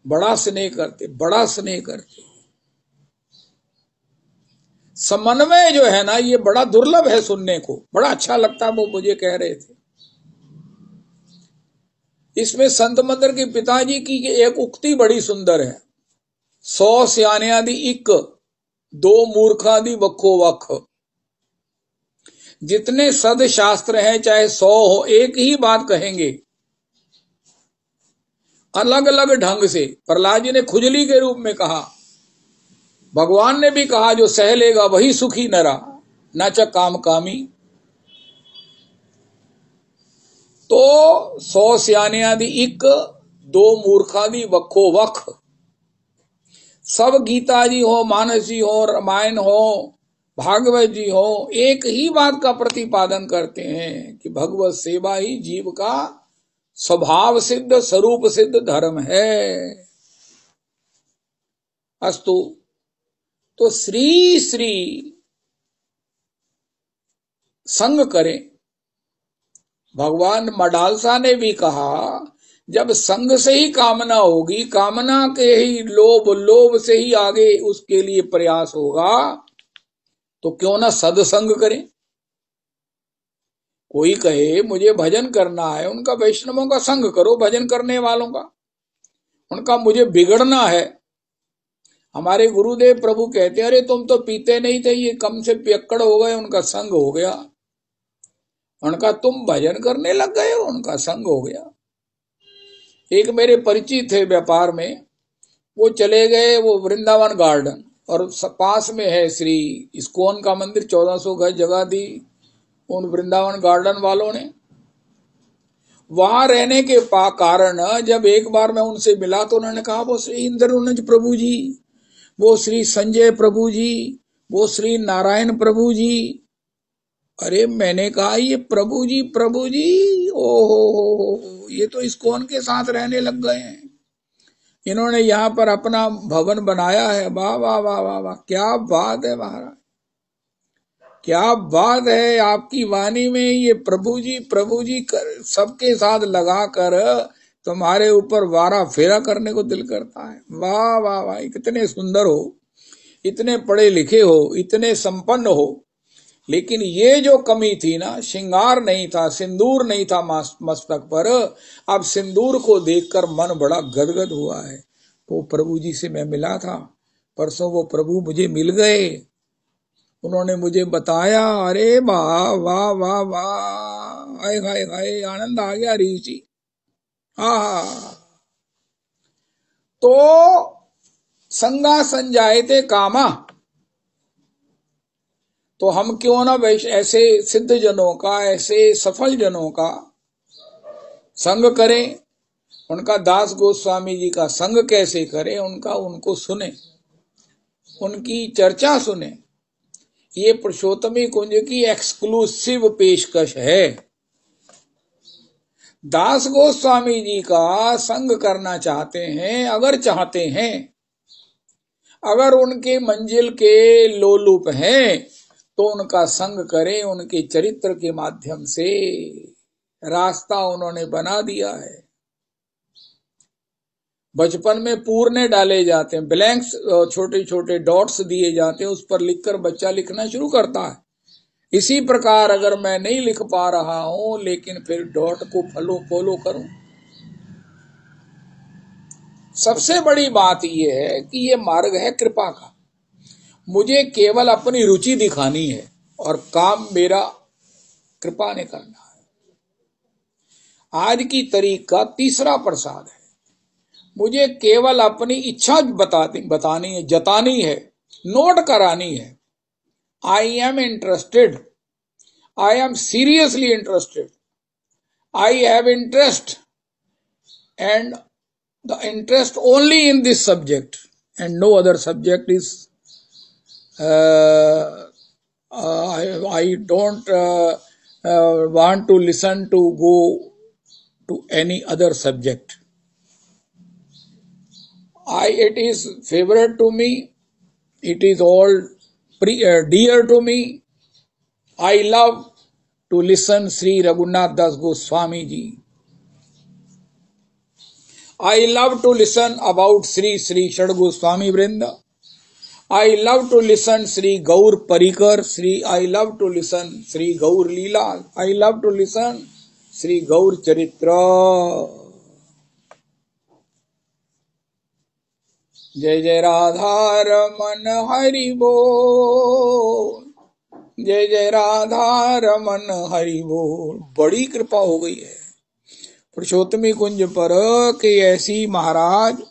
बड़ा स्नेह करते, बड़ा स्नेह करते। समन्वय जो है ना, ये बड़ा दुर्लभ है सुनने को, बड़ा अच्छा लगता है। वो मुझे कह रहे थे इसमें संत मंदिर के पिताजी की एक उक्ति बड़ी सुंदर है। 100 सियानियां दी इक, 2 मूर्खा दी वक्खो वख। जितने सद शास्त्र हैं, चाहे 100 हो, एक ही बात कहेंगे अलग अलग ढंग से। प्रहलाद जी ने खुजली के रूप में कहा, भगवान ने भी कहा जो सह लेगा वही सुखी नरा, न च काम कामी। तो 100 सियानियां दी इक, 2 मूर्खा दी वक्खो वख। सब गीता जी हो, मानस जी हो, रामायण हो, भागवत जी हो, एक ही बात का प्रतिपादन करते हैं कि भगवत सेवा ही जीव का स्वभाव सिद्ध स्वरूप सिद्ध धर्म है। अस्तु। तो श्री श्री संग करें। भगवान मडालसा ने भी कहा, जब संग से ही कामना होगी, कामना के ही लोभ, लोभ से ही आगे उसके लिए प्रयास होगा, तो क्यों ना सत्संग करें। कोई कहे मुझे भजन करना है, उनका वैष्णवों का संग करो, भजन करने वालों का। उनका मुझे बिगड़ना है। हमारे गुरुदेव प्रभु कहते, अरे तुम तो पीते नहीं थे, ये कम से पियक्कड़ हो गए, उनका संग हो गया। उनका तुम भजन करने लग गए हो, उनका संग हो गया। एक मेरे परिचित थे व्यापार में, वो चले गए वो वृंदावन गार्डन, और पास में है श्री इस्कॉन का मंदिर। 1400 गज जगह दी उन वृंदावन गार्डन वालों ने। वहां रहने के कारण जब एक बार मैं उनसे मिला तो उन्होंने कहा, वो श्री इंद्रनुज प्रभु जी, वो श्री संजय प्रभु जी, वो श्री नारायण प्रभु जी। अरे मैंने कहा, ये प्रभु जी, ओहो, ये तो इस्कॉन के साथ रहने लग गए हैं। इन्होंने यहाँ पर अपना भवन बनाया है। वाह वाह वाह वाह वाह, क्या बात है महाराज, क्या बात है आपकी वाणी में। ये प्रभु जी सबके साथ लगाकर तुम्हारे ऊपर वारा फेरा करने को दिल करता है। वाह वाह वाह, कितने सुंदर हो, इतने पढ़े लिखे हो, इतने संपन्न हो, लेकिन ये जो कमी थी ना, श्रृंगार नहीं था, सिंदूर नहीं था मस्तक पर। अब सिंदूर को देखकर मन बड़ा गदगद हुआ है। तो प्रभु जी से मैं मिला था परसों, वो प्रभु मुझे मिल गए। उन्होंने मुझे बताया, अरे वाह वाह वाह वाह, हाय हाय हाय, आनंद आ गया ऋषि। हाँ, तो संगा संजायते कामा। तो हम क्यों ना ऐसे सिद्ध जनों का, ऐसे सफल जनों का संग करें। उनका दास गोस्वामी जी का संग कैसे करें, उनको सुने, उनकी चर्चा सुने। ये पुरुषोत्तमी कुंज की एक्सक्लूसिव पेशकश है। दास गोस्वामी जी का संग करना चाहते हैं, अगर उनके मंजिल के लोलुप हैं, तो उनका संग करें। उनके चरित्र के माध्यम से रास्ता उन्होंने बना दिया है। बचपन में पूरने डाले जाते हैं, ब्लैंक्स, छोटे छोटे डॉट्स दिए जाते हैं, उस पर लिखकर बच्चा लिखना शुरू करता है। इसी प्रकार अगर मैं नहीं लिख पा रहा हूं, लेकिन फिर डॉट को फॉलो करूं। सबसे बड़ी बात यह है कि यह मार्ग है कृपा का। मुझे केवल अपनी रुचि दिखानी है और काम मेरा कृपा ने करना है। आज की तारीख का तीसरा प्रसाद है। मुझे केवल अपनी इच्छा बतानी है, जतानी है, नोट करानी है। I am interested, I am seriously interested, I have interest, and the interest only in this subject and no other subject is I don't want to listen to go to any other subject. It is favorite to me. It is all dear to me. I love to listen Sri Raghunath Das Goswami ji. I love to listen about Sri Shad Goswami Vrinda. I love to listen Sri Gaur Parikar, I love to listen Sri Gaur Leela, I love to listen Sri Gaur Charitra. जय जय राधा रमन हरि बोल, जय जय राधा रमन हरि बोल। बड़ी कृपा हो गई है पुरुषोत्तमी कुंज पर कि ऐसी महाराज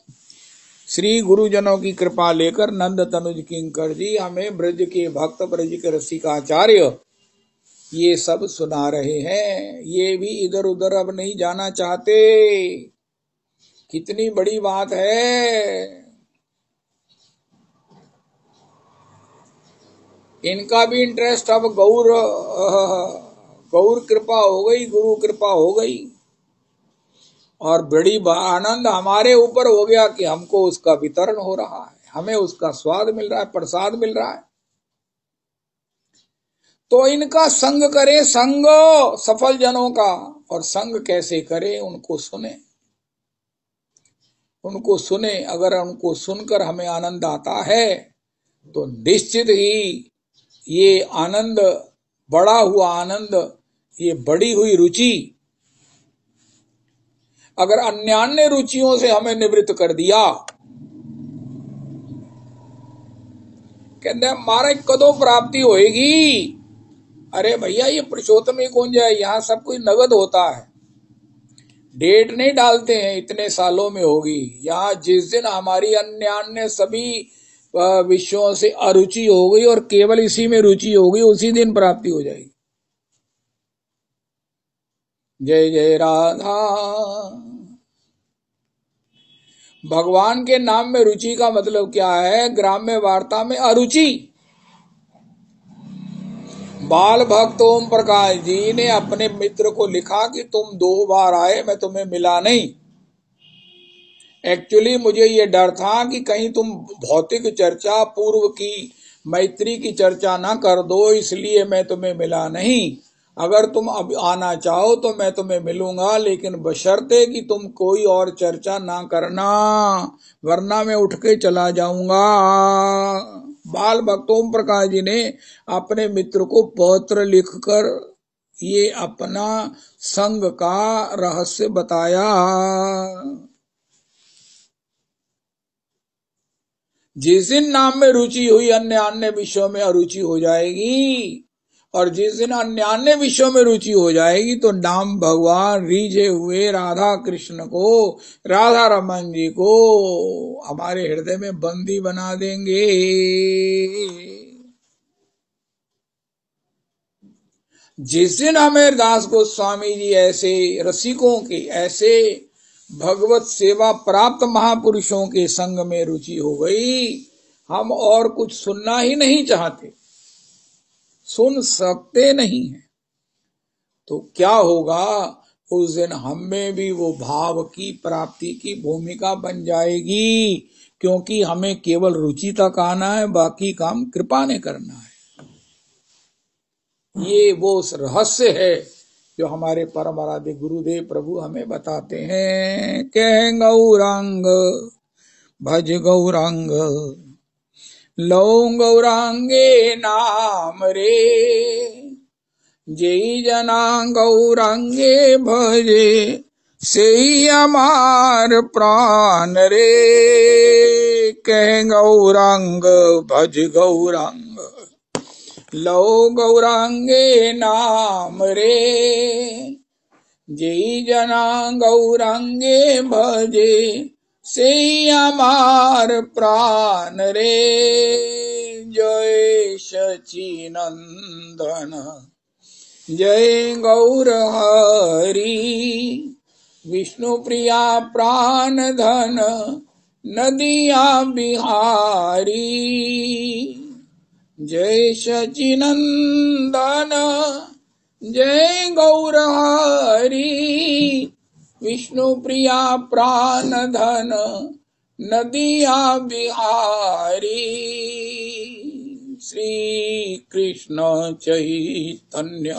श्री गुरुजनों की कृपा लेकर नंद तनुज किंकर जी हमें ब्रज के भक्त, ब्रज के रसिकाचार्य ये सब सुना रहे हैं। ये भी इधर उधर अब नहीं जाना चाहते। कितनी बड़ी बात है। इनका भी इंटरेस्ट अब गौर कृपा हो गई, गुरु कृपा हो गई, और बड़ी आनंद हमारे ऊपर हो गया कि हमको उसका वितरण हो रहा है, हमें उसका स्वाद मिल रहा है, प्रसाद मिल रहा है। तो इनका संग करें, संग सफल जनों का। और संग कैसे करें? उनको सुने, उनको सुने। अगर उनको सुनकर हमें आनंद आता है तो निश्चित ही ये आनंद, बड़ा हुआ आनंद, ये बढ़ी हुई रुचि अगर अन्यान्य रुचियों से हमें निवृत्त कर दिया, कहते मारे कदों प्राप्ति होएगी। अरे भैया ये पुरुषोत्तमी कुंज है, यहाँ सब कुछ नगद होता है, डेट नहीं डालते हैं इतने सालों में होगी। यहाँ जिस दिन हमारी अन्यान्य सभी विषयों से अरुचि हो गई और केवल इसी में रुचि हो गई, उसी दिन प्राप्ति हो जाएगी। जय जय राधा। भगवान के नाम में रुचि का मतलब क्या है? ग्राम्य वार्ता में अरुचि। बाल भक्त ओम प्रकाश जी ने अपने मित्र को लिखा कि तुम 2 बार आए, मैं तुम्हें मिला नहीं। एक्चुअली मुझे ये डर था कि कहीं तुम भौतिक चर्चा, पूर्व की मैत्री की चर्चा ना कर दो, इसलिए मैं तुम्हें मिला नहीं। अगर तुम अब आना चाहो तो मैं तुम्हें मिलूंगा, लेकिन बशर्ते कि तुम कोई और चर्चा ना करना, वरना मैं उठ के चला जाऊंगा। बाल भक्त ओम प्रकाश जी ने अपने मित्र को पत्र लिखकर ये अपना संग का रहस्य बताया। जिस दिन नाम में रुचि हुई, अन्य अन्य विषयों में अरुचि हो जाएगी, और जिस दिन अन्य अन्य विषयों में रुचि हो जाएगी तो नाम भगवान रीझे हुए राधा कृष्ण को, राधा रमन जी को हमारे हृदय में बंदी बना देंगे। जिस दिन हमें दास गोस्वामी जी ऐसे रसिकों के, ऐसे भगवत सेवा प्राप्त महापुरुषों के संग में रुचि हो गई, हम और कुछ सुनना ही नहीं चाहते, सुन सकते नहीं हैं, तो क्या होगा? उस दिन हम में भी वो भाव की प्राप्ति की भूमिका बन जाएगी, क्योंकि हमें केवल रुचि तक आना है, बाकी काम कृपा ने करना है। ये वो रहस्य है जो हमारे परम आराध्य गुरुदेव प्रभु हमें बताते हैं। कह गौरांग भज गौरांग, लो गौरांगे नाम रे, जेई जना गौरांगे भजे, सेई अमार प्राण रे। कह गौरांग भज गौरांग, लो गौरांगे नाम रे, जेई जना गौरांगे भजे, सेई अमार प्राण रे। जय सच्चिनंदन जय गौर हरि, विष्णु प्रिया प्राण धन नदिया बिहारी। जय सच्चिनंदन जय गौर हरि, विष्णु प्रिया प्राण धन नदिया बिहारी। श्री कृष्ण चैतन्य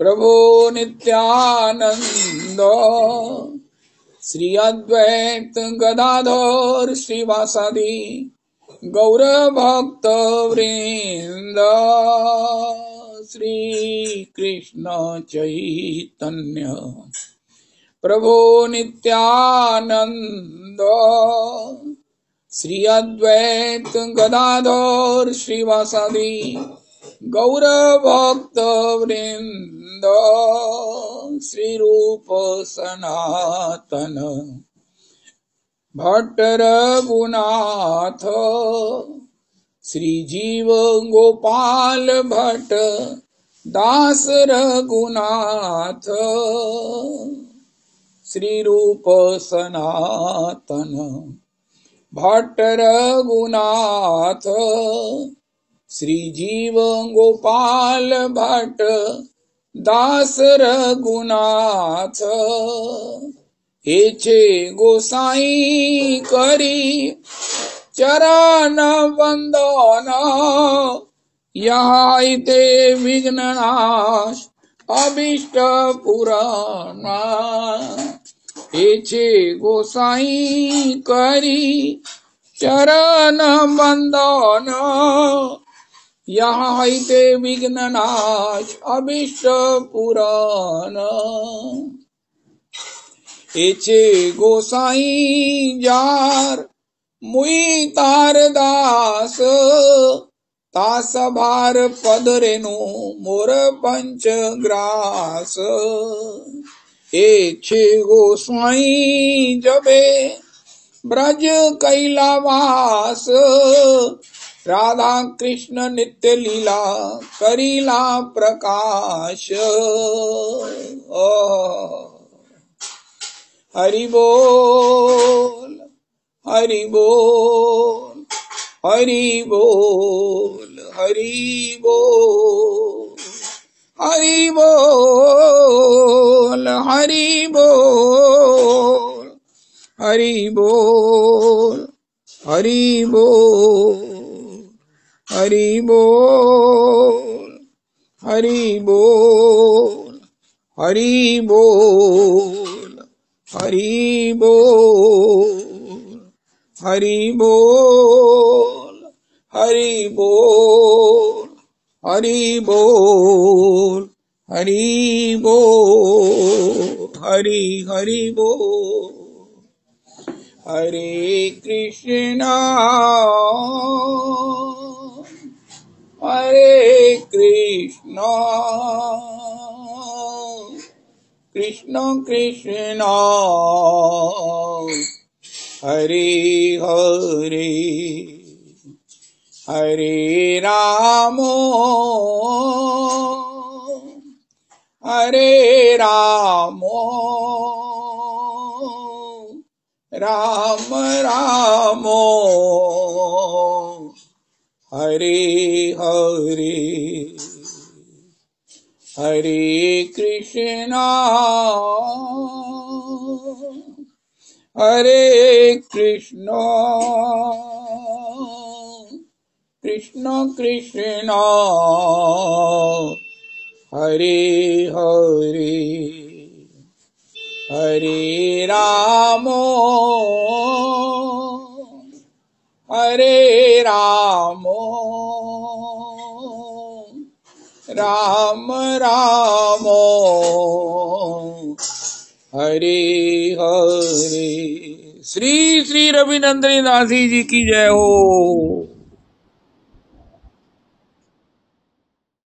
प्रभु नित्यानंद, श्री अद्वैत गदाधर श्रीवासादि गौर भक्त वृंद श्री कृष्ण चैतन्य प्रभु नित्यानंद श्री अद्वैत गदाधर श्रीवासादि गौर भक्त वृंद श्री रूप सनातन भट्ट रघुनाथ श्री जीव गोपाल भट्ट दास रघुनाथ श्री रूप सनातन भट्ट रघुनाथ श्री जीव गोपाल भट्ट दास रघुनाथ हेचे गोसाई करी चरण वंदन यहाँ इते विघ्ननाश अभिष्ट पुराण हेचे गोसाई करी चरण वंदन यहाँ इते विघ्ननाश अभिष्ट पुराण एचे गोसाई जार मुई तार दास तास भार पद रेणु मोर पंच ग्रास एचे गोसाई जबे ब्रज कैलावास राधा कृष्ण नित्य लीला करीला प्रकाश हरि बोल हरि बोल हरि बोल हरि बोल हरि बोल हरि बोल हरि बोल हरि बोल हरि बोल हरि बोल हरि बोल हरि बोल हरि बोल हरि बोल हरि बोल हरि बोल हरि हरि बोल हरे कृष्णा कृष्ण कृष्ण हरे हरे हरे राम राम राम हरे हरे हरे कृष्णा कृष्ण कृष्ण हरे हरे हरे राम राम राम हरे हरे। श्री श्री रविनंदनी दासी जी की जय हो।